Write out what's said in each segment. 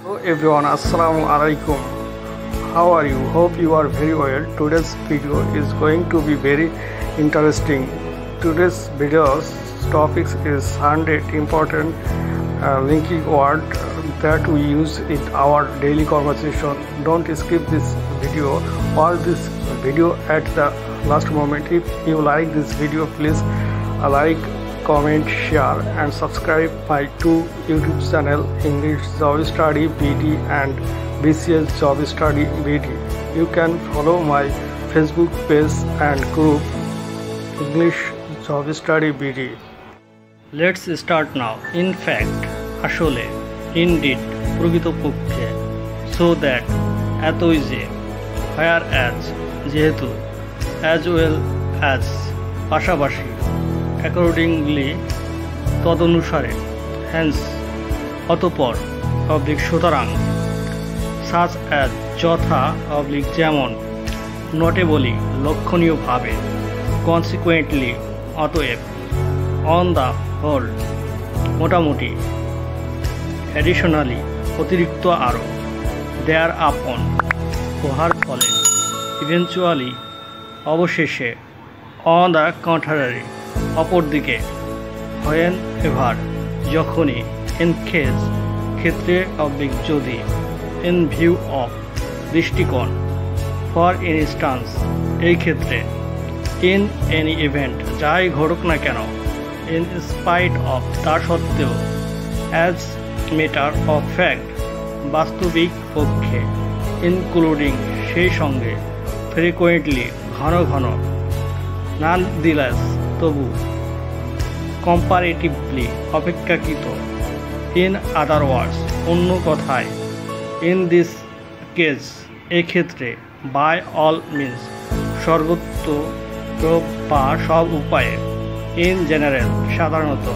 Hello everyone, Assalamu alaikum. How are you? Hope you are very well. Today's video is going to be very interesting. Today's video's topic is 100 important linking word that we use in our daily conversation. Don't skip this video. Watch this video at the last moment. If you like this video, please like, comment, share and subscribe my two YouTube channel, English Job Study BD and BCS Job Study BD. You can follow my Facebook page and group English Job Study BD. Let's start now. In fact, ashole, indeed, প্রকৃতপক্ষে, so that, এতই যে, whereas, যেহেতু, as well as, পাশাপাশি, accordingly, তদনুসারে, hence, অতঃপর, সুতরাং, such as, যথা, যেমন, notably, লক্ষণীয়ভাবে, consequently, অতএব, on the whole, মোটামুটি, additionally, অতিরিক্ত আরও, thereupon, উহার ফলে, eventually, অবশেষে, on the contrary, অপরদিকে, whenever, যখনই, in case, ক্ষেত্রে যদি, in view of, দৃষ্টিকোণ, for instance, এই ক্ষেত্রে, in any event, যাই ঘটুক না কেন, in spite of, তা সত্ত্বেও, as matter of fact, বাস্তবিক পক্ষে, including, সেই সঙ্গে, frequently, ঘন ঘন, nonetheless, তবু, comparatively, অপেক্ষাকৃত, in other words, অন্য কথায়, in this case, এক্ষেত্রে, by all means, সর্বত্র বা সব উপায়ে, in general, সাধারণত,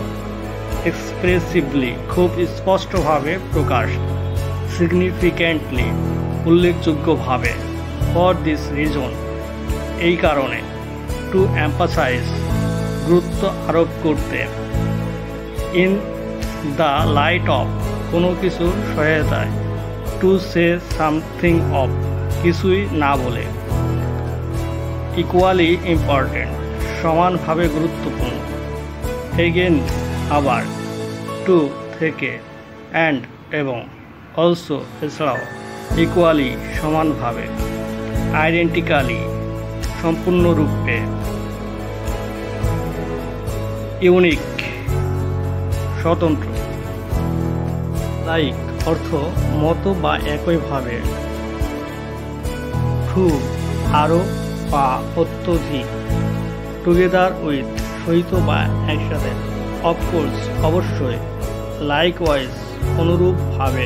expressively, খুব স্পষ্টভাবে প্রকাশ, significantly, উল্লেখযোগ্যভাবে, for this reason, এই কারণে, to emphasize, গুরুত্ব আরোপ করতে, in the light of, কোনো কিছুর সহায়তায়, to say something of, কিছুই না বলে, equally important, সমানভাবে গুরুত্বপূর্ণ, again, আবার, to, থেকে, and, এবং, also, এছাড়াও, equally, সমানভাবে, identically, সম্পূর্ণরূপে, ইউনিক, স্বতন্ত্র, লাইক, অর্থ, মতো বা একইভাবে, টু, আরও বা অত্যধিক, টুগেদার উইথ, সহিত বা একসাথে, অফকোর্স, অবশ্যই, লাইকওয়াইজ, অনুরূপভাবে,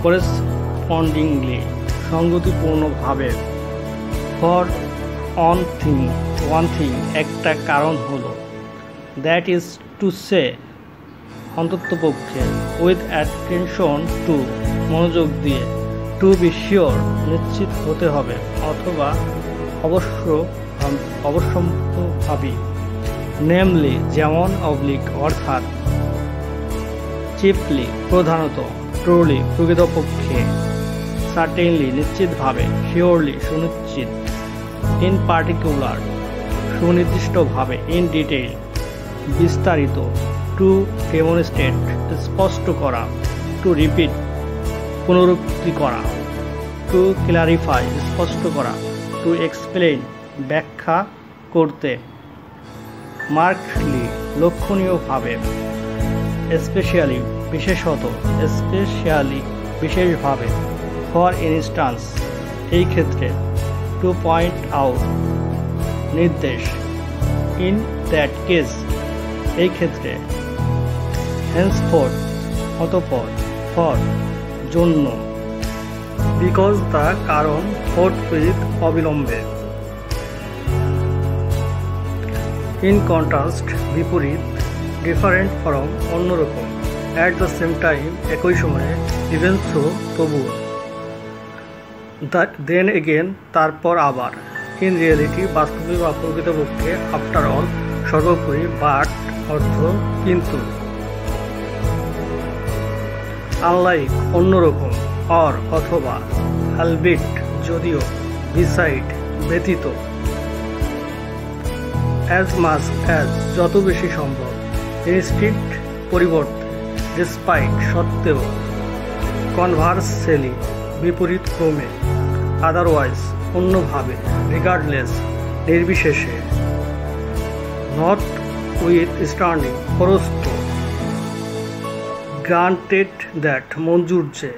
করেসপন্ডিংলি, সঙ্গতিপূর্ণভাবে, ফর ওয়ান থিং, একটা কারণ হলো, দ্যাট ইজ টু সে, অন্ততপক্ষে, উইথ অ্যাটেনশন টু, মনোযোগ দিয়ে, টু বি শিওর, নিশ্চিত হতে হবে, অথবা অবশ্যম্ভাবী, নেমলি, যেমন, অর্থাৎ, চিফলি, প্রধানত, ট্রুলি, প্রকৃতপক্ষে, সার্টেনলি, নিশ্চিতভাবে, শিওরলি, সুনিশ্চিত, ইন পার্টিকুলার, সুনির্দিষ্টভাবে, ইন ডিটেইল, বিস্তারিত, টু ডেমনস্ট্রেট, স্পষ্ট করা, টু রিপিট, পুনরুক্তি করা, টু ক্লারিফাই, স্পষ্ট করা, টু এক্সপ্লেইন, ব্যাখ্যা করতে, মার্কলি, লক্ষণীয়ভাবে, স্পেশালি, বিশেষত, স্পেশালি, বিশেষভাবে, ফর ইনস্টান্স, এই ক্ষেত্রে, টু পয়েন্ট আউট, নির্দেশ, ইন দ্যাট কেস, এই ক্ষেত্রে, henceforth, অতঃপর, ফর, জন্য, বিকজ, তা, কারণ, forthwith, অবিলম্বে, ইন কন্ট্রাস্ট, বিপরীত, ডিফারেন্ট ফ্রম, অন্যরকম, অ্যাট দ্য সেম টাইম, একই সময়ে, ইভেন সো, তবুও, দেন এগেন, তারপর আবার, ইন রিয়েলিটি, বাস্তবিক বা প্রকৃতপক্ষে, আফটার অল, সর্বোপরি, বাট, অর্থ, কিন্তু, আনলাইক অন্যরকম, অর অথবা, অ্যালবিট যদিও, বিসাইড ব্যতীত, অ্যাজ মাচ অ্যাজ যত বেশি সম্ভব, ইনস্টিড পরিবর্তে, ডিসপাইট সত্ত্বেও, কনভার্সেলি বিপরীত ক্রমে, আদারওয়াইজ অন্যভাবে, রিগার্ডলেস নির্বিশেষে, নট উইথ স্ট্যান্ডিং প্রস্ত, গ্রান্টেড দ্যাট মঞ্জুর যে,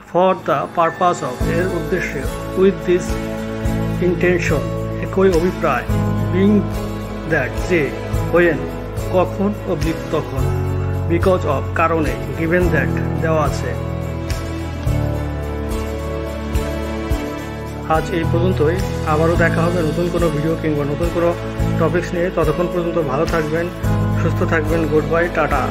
ফর দ্য পারপাস অফ এর উদ্দেশ্যে, উইথ দিস ইন্টেনশন একই অভিপ্রায়, বিং দ্যাট যে, হোয়েন কখন, অবলিক তখন, বিকজ অফ কারণে, গিভেন দ্যাট দেওয়া আছে। আজ এই পর্যন্তই। আবারও দেখা হবে নতুন কোনো ভিডিও কিংবা নতুন কোনো টপিকস নিয়ে। ততক্ষণ পর্যন্ত ভালো থাকবেন, সুস্থ থাকবেন। Good bye, tata.